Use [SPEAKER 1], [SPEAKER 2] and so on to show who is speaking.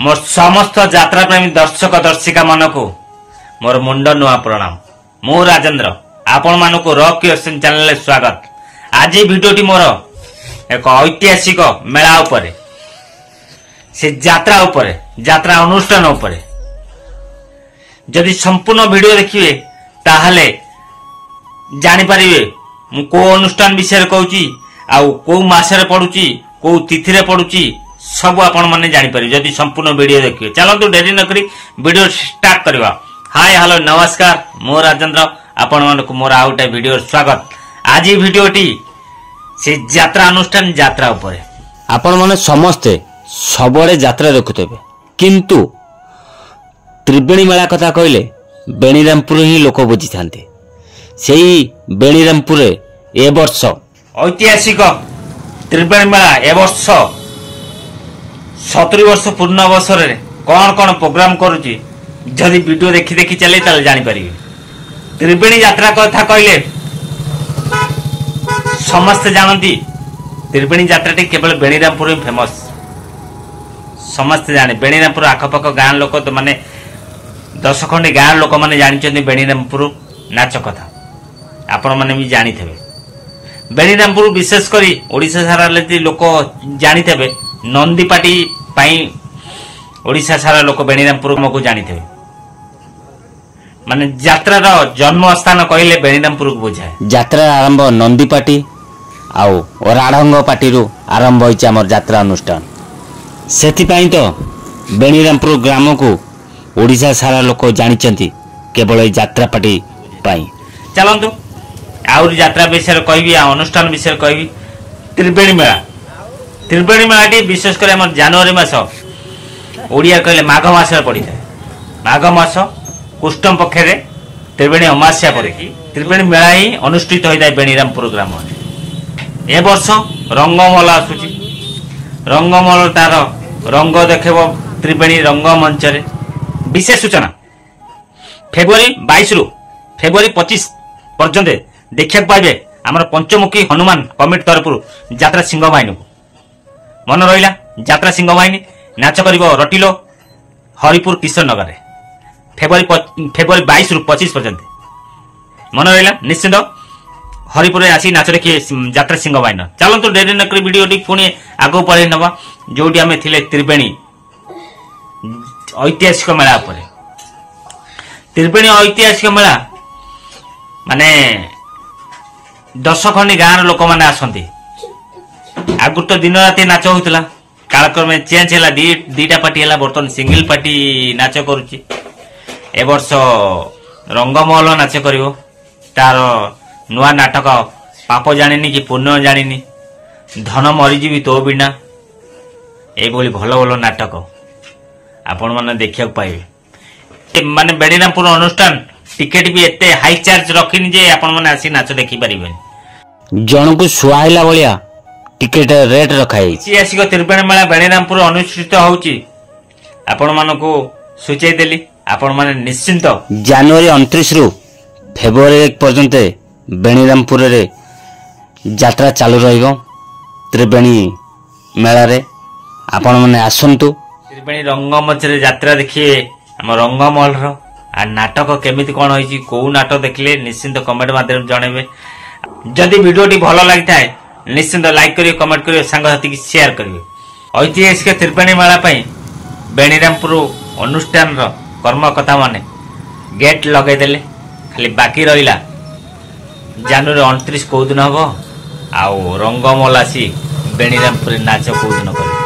[SPEAKER 1] मोर समस्त यात्रा प्रेमी दर्शक दर्शिका मन को मोर मुंड नुआ प्रणाम। मु राजेंद्र आपण मान को रॉक क्रिएशन चैनल स्वागत। आज भिडियोटी मोर एक ऐतिहासिक मेला उपरे से यात्रा उपरे यात्रा अनुष्ठान उपरे जदि संपूर्ण वीडियो देखिए ताहले जानि परिबे मु को अनुष्ठान विषय कहूची आउ को मासरे पडुची को तिथि रे पडुची सब आपण माने जानि परिबे जदि संपूर्ण वीडियो देखिए। चलंतु देरी न करी वीडियो स्टार्ट करवा। हाय हेलो नमस्कार मु राजेंद्र आपण मान को मोर आउटा वीडियो स्वागत। आज वीडियोटी से यात्रा अनुष्ठान यात्रा उपरे
[SPEAKER 2] आपण माने समस्ते सबरे यात्रा देखुतेबे किंतु त्रिवेणी मेला कथा कहले बेणीरामपुर ही लोक बुझी थांते। सेही बेणीरामपुर ए वर्ष
[SPEAKER 1] ऐतिहासिक त्रिवेणी मेला ए वर्ष 70 वर्ष पूर्ण अवसर रे कौन कौन प्रोग्राम करूची जदि वीडियो देखि देखि चले ताले जानि परिबे। त्रिवेणी यात्रा कथा कहले समस्त जानती त्रिवेणी यात्राटी केवल बेणीरामपुर ही फेमस समस्त जाने। बेणीरामपुर आखपाख गाँ लोक तो माने 10 खंडे गाँ लोक माने जानिचंती बेणीरामपुर नाच कथा आपण माने भी जानि थेबे। बेणीरामपुर विशेष करी ओडिसा सारा लोक जानि थेबे नंदीपाटी पाई ओडिसा सारा लोक बेणीरामपुर को जानि थेबे। माने यात्रार जन्म स्थान कहले बेणीरामपुर को बुझाए।
[SPEAKER 2] यात्रा आरंभ नंदीपाटी आउ राढ़ंग पाटी रु आरंभ होइछ हमर यात्रा अनुष्ठान। सेति पाई तो बेणीरामपुर ग्राम को ओडिसा सारा लोक जानिचंती केवल यात्रा पाटी पाई।
[SPEAKER 1] चलंतु आउर यात्रा विषय कहबी अनुष्ठान विषय कहबी। त्रिवेणी मेला त्रिवेणी मेलाटी विशेष कर हमर जनवरी मास ओडिया कहले माघ मास पड़ी था। माघ मास कुष्टम पक्ष रे त्रिवेणी अमास्या पड़े कि त्रिवेणी मेला ही अनुष्ठित होता है बेणीरामपुर ग्राम। ए वर्ष रंगमल आसुची रंगमल तार रंग देखेब त्रिवेणी रंग मंच रे। विशेष सूचना फेब्रुआरी 22 रु फेब्रुआरी 25 पर्यंत देखा पाइबे आमर पंचमुखी हनुमान कमिटी तरफ यात्रा सिंह बाहिनी को मन रहा। यात्रा सिंह बाहिनी नाच कर रटिलो हरिपुर किशोर नगर में फेब्रुआरी 22 रु 25 पर्यंत मन रहा। निश्चिंत हरिपुर आसी नाच देखिए यात्रा सिंह बाहिनी। चलतु डेरी नक वीडियो पुणी आगो पढ़े नवा जोटी आम थे त्रिवेणी ऐतिहासिक मेला उपरे। त्रिवेणी ऐतिहासिक मेला माने 10 खंडी गाँव लोक मैंने आसती। आगु तो दिन राति नाच होता कालक्रमे चेंज है दीटा पार्टी है बर्तमान सिंगल पार्टी नाच करुच्ची। ए वर्ष रंगमहल नाच कर तार नुआ नाटक पाप जानी कि पुण्य जानी धन मरीजी तो बिना ये भल भल नाटक आपण मैंने देखा पाइबे। माने बेणीरामपुर अनुष्ठान टिकेट भी एते हाई चार्ज रखिनी जे आपण माने आसी नाच देखि परिबेनी।
[SPEAKER 2] जन को सुहाइला बलिया टिकेट रेट रखाई।
[SPEAKER 1] ऐतिहासिक त्रिवेणी मेला बेणीरामपुर अनुष्ठित होउची आपण मानको सूचय देली। आपण माने निश्चिंत
[SPEAKER 2] जनवरी 29 रु फेब्रुआरी 1 पर्यंत बेणीरामपुर रे यात्रा चालू रहिबो। त्रिवेणी मेला रे आपण माने आसंतु।
[SPEAKER 1] त्रिवेणी रंगमंच रे यात्रा देखिए हम रंगमहल रो आ नाटक केमिति कोन होइची को नाटक देखले निश्चिंत कमेंट माध्यम जणेबे। जदि वीडियोटी भलो लागता है निश्चिंत लाइक करियो कमेंट करियो सांग साथी की शेयर करियो। ऐतिहासिक त्रिवेणी मेला पई बेणीरामपुर अनुष्ठान रो कर्मकर्ता माने गेट लगे देले। खाली बाकी रहिला जनवरी 29 को दिन हबो आउ रंगमहल आसी बेणीरामपुर नाच को दिन करे।